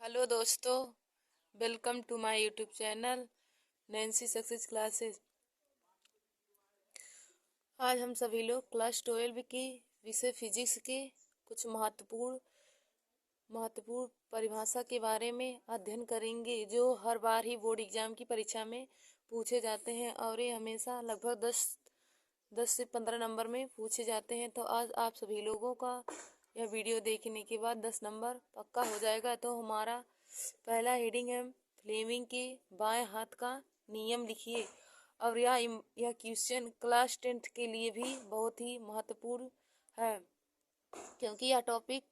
Hello दोस्तों, welcome to my YouTube channel Nancy success classes. आज हम सभी लोग क्लास 12 की विषय फिजिक्स के कुछ महत्वपूर्ण परिभाषा के बारे में अध्ययन करेंगे जो हर बार ही बोर्ड एग्जाम की परीक्षा में पूछे जाते हैं और ये हमेशा लगभग 10 से 15 नंबर में पूछे जाते हैं। तो आज आप सभी लोगों का यह वीडियो देखने के बाद 10 नंबर पक्का हो जाएगा। तो हमारा पहला हेडिंग है फ्लेमिंग के बाएं हाथ का नियम लिखिए। और यह क्वेश्चन क्लास 10 के लिए भी बहुत ही महत्वपूर्ण है क्योंकि यह टॉपिक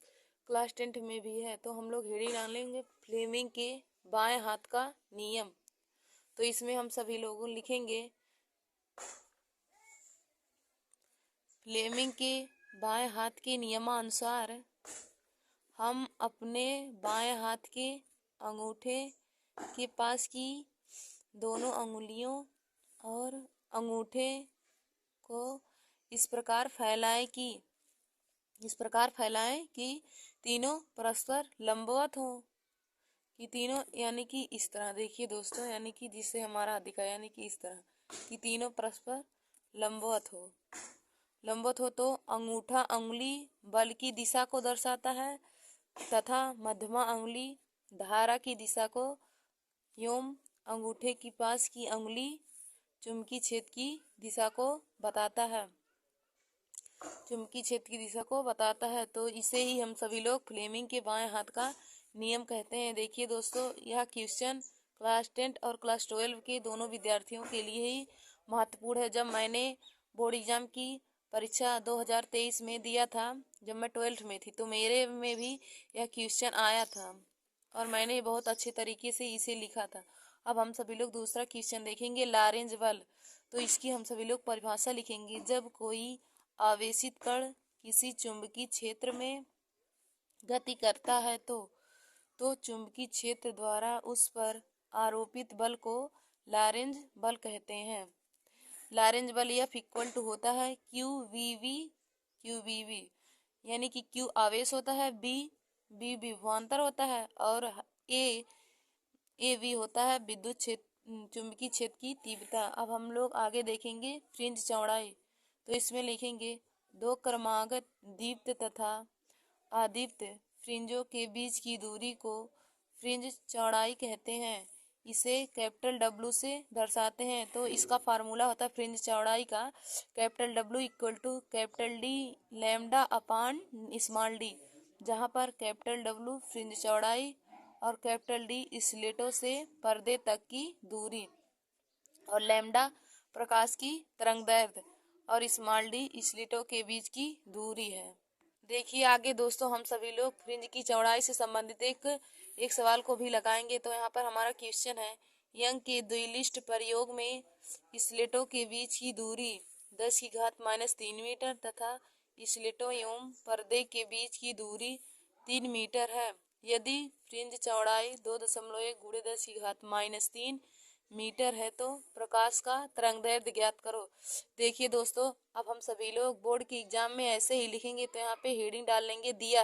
क्लास 10 में भी है। तो हम लोग हेडिंग डालेंगे फ्लेमिंग के बाएं हाथ का नियम। तो इसमें हम सभी लोग लिखेंगे फ्लेमिंग के बाएं हाथ के नियमानुसार हम अपने बाएं हाथ के अंगूठे के पास की दोनों अंगुलियों और अंगूठे को इस प्रकार फैलाएं कि तीनों परस्पर लंबवत हो। कि तीनों यानी कि इस तरह देखिए दोस्तों, यानी कि जिससे हमारा हाथ दिखा, यानी कि इस तरह कि तीनों परस्पर लंबवत हो। तो अंगूठा अंगुली बल की दिशा को दर्शाता है तथा मध्यमा अंगुली धारा की दिशा को एवं अंगूठे के पास की अंगुली चुंबकीय क्षेत्र की दिशा को बताता है। तो इसे ही हम सभी लोग फ्लेमिंग के बाएं हाथ का नियम कहते हैं। देखिए दोस्तों, यह क्वेश्चन क्लास 10 और क्लास 12 के दोनों विद्यार्थियों के लिए ही महत्वपूर्ण है। जब मैंने बोर्ड एग्जाम की परीक्षा 2023 में दिया था, जब मैं 12th में थी, तो मेरे में भी यह क्वेश्चन आया था और मैंने बहुत अच्छे तरीके से इसे लिखा था। अब हम सभी लोग दूसरा क्वेश्चन देखेंगे, लॉरेंज बल। तो इसकी हम सभी लोग परिभाषा लिखेंगे। जब कोई आवेशित कण किसी चुंबकीय क्षेत्र में गति करता है तो चुंबकीय क्षेत्र द्वारा उस पर आरोपित बल को लॉरेंज बल कहते हैं। लॉरेंज बल F इक्वल टू होता है QVV, यानी कि Q आवेश होता है, B विभवांतर होता है और AV होता है विद्युत क्षेत्र चुंबकीय क्षेत्र की तीव्रता। अब हम लोग आगे देखेंगे फ्रिंज चौड़ाई। तो इसमें लिखेंगे दो क्रमागत दीप्त तथा अदीप्त फ्रिंजों के बीच की दूरी को फ्रिंज चौड़ाई कहते हैं। इसे कैपिटल W से दर्शाते हैं। तो इसका फार्मूला होता है फ्रिंज चौड़ाई का, capital W equal to capital D lambda upon small d, जहाँ पर कैपिटल W फ्रिंज चौड़ाई और कैपिटल D स्लेटों से पर्दे तक की दूरी और लैम्डा प्रकाश की तरंगदैर्घ्य और स्मॉल d स्लिटों के बीच की दूरी है। देखिए आगे दोस्तों, हम सभी लोग फ्रिंज की चौड़ाई से संबंधित एक सवाल को भी लगाएंगे। तो यहाँ पर हमारा क्वेश्चन है, यंग के द्विलिष्ट प्रयोग में स्लिटों के बीच की दूरी 10⁻³ मीटर तथा स्लिटों एवं पर्दे के बीच की दूरी 3 मीटर है। यदि फ्रिंज चौड़ाई 2.1 × 10⁻³ मीटर है तो प्रकाश का तरंगदैर्घ्य ज्ञात करो। देखिए दोस्तों, अब हम सभी लोग बोर्ड के एग्जाम में ऐसे ही लिखेंगे। तो यहाँ पे हेडिंग डाल लेंगे दिया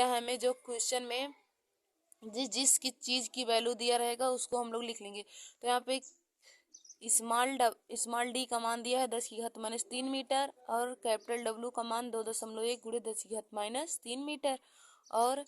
है में जो क्वेश्चन में जिस चीज की वैल्यू दिया रहेगा उसको हम लोग लिख लेंगे। तो यहाँ पे स्मॉल डी का मान दिया है 10⁻³ मीटर और कैपिटल W का मान 2.1 × 10⁻³ मीटर और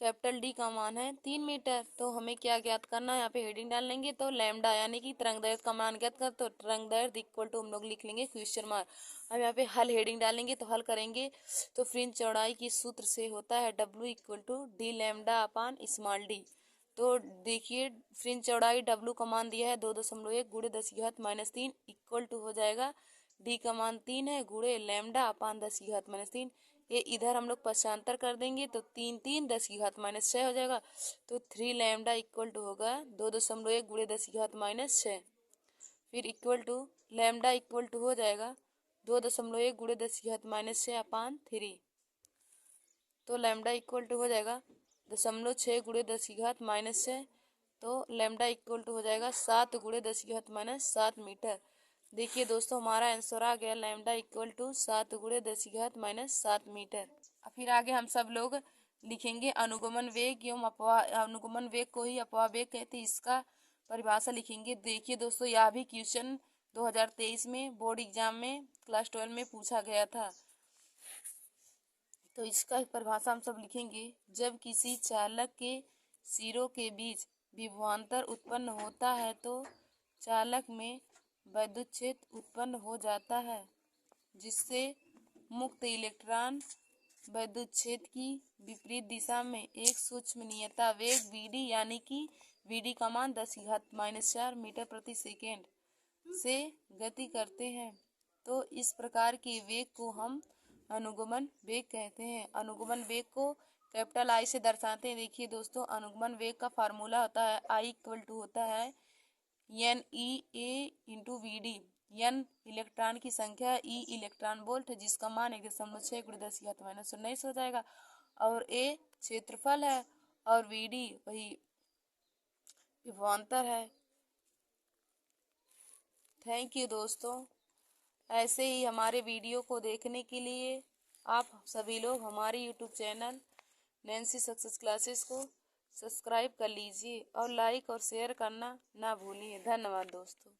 कैपिटल D का मान है 3 मीटर। तो हमें क्या ज्ञात करना है, यहाँ पे हेडिंग डाल लेंगे। तो लैम्डा यानी कि तरंगदैर्घ्य का मान ज्ञात कर, तो तरंगदैर्घ्य इक्वल टू हम लोग लिख लेंगे क्वेश्चन मार्क। अब यहाँ पे हल हेडिंग डालेंगे। तो हल करेंगे तो फ्रिंज चौड़ाई की सूत्र से होता है W equal to D lambda upon small d। तो देखिए फ्रिंज चौड़ाई W का मान दिया है 2.1 × 10⁻³ इक्वल टू हो जाएगा D का मान 3 है गुणे लैम्डा अपान 10⁻³। ये इधर हम लोग पक्षांतर कर देंगे तो 3 3 10⁻6 हो जाएगा। तो 3 लैम्डा इक्वल टू होगा 2.1 × 10⁻6। फिर equal to lambda equal to हो जाएगा 2.1 × 10⁻6 अपान 3। तो लैम्डा इक्वल टू हो जाएगा 0.6 × 10⁻6। तो लैम्डा इक्वल टू हो जाएगा 7 × 10⁻7 मीटर। देखिए दोस्तों, हमारा आंसर आ गया लैम्डा इक्वल टू 7 × 10⁻7 मीटर। फिर आगे हम सब लोग लिखेंगे अनुगमन वेग एवं अनुगमन वेग को ही अपवाह वेग कहते हैं। इसका परिभाषा लिखेंगे। देखिए दोस्तों, यह भी क्वेश्चन 2023 में बोर्ड एग्जाम में क्लास 12 में पूछा गया था। तो इसका परिभाषा हम सब लिखेंगे। जब किसी चालक के सिरों के बीच विभवांतर उत्पन्न होता है तो चालक में वैद्युत क्षेत्र उत्पन्न हो जाता है, जिससे मुक्त इलेक्ट्रॉन वैद्युत क्षेत्र की विपरीत दिशा में एक सूक्ष्म नियता वेग vd यानी कि vd का मान 10⁻⁴ मीटर प्रति सेकेंड से गति करते हैं। तो इस प्रकार के वेग को हम अनुगमन वेग कहते हैं। अनुगमन वेग को कैपिटल आई से दर्शाते हैं। देखिए दोस्तों, अनुगमन वेग का फार्मूला होता है I होता है NEA/VD। N इलेक्ट्रॉन की संख्या, E इलेक्ट्रॉन वोल्ट है, जिसका मान 1.6 × 10⁻⁹ हो जाएगा। और A क्षेत्रफल है और VD वही विभवांतर है। थैंक यू दोस्तों। ऐसे ही हमारे वीडियो को देखने के लिए आप सभी लोग हमारे YouTube channel Nancy success classes को सब्सक्राइब कर लीजिए और लाइक और शेयर करना ना भूलिए। धन्यवाद दोस्तों।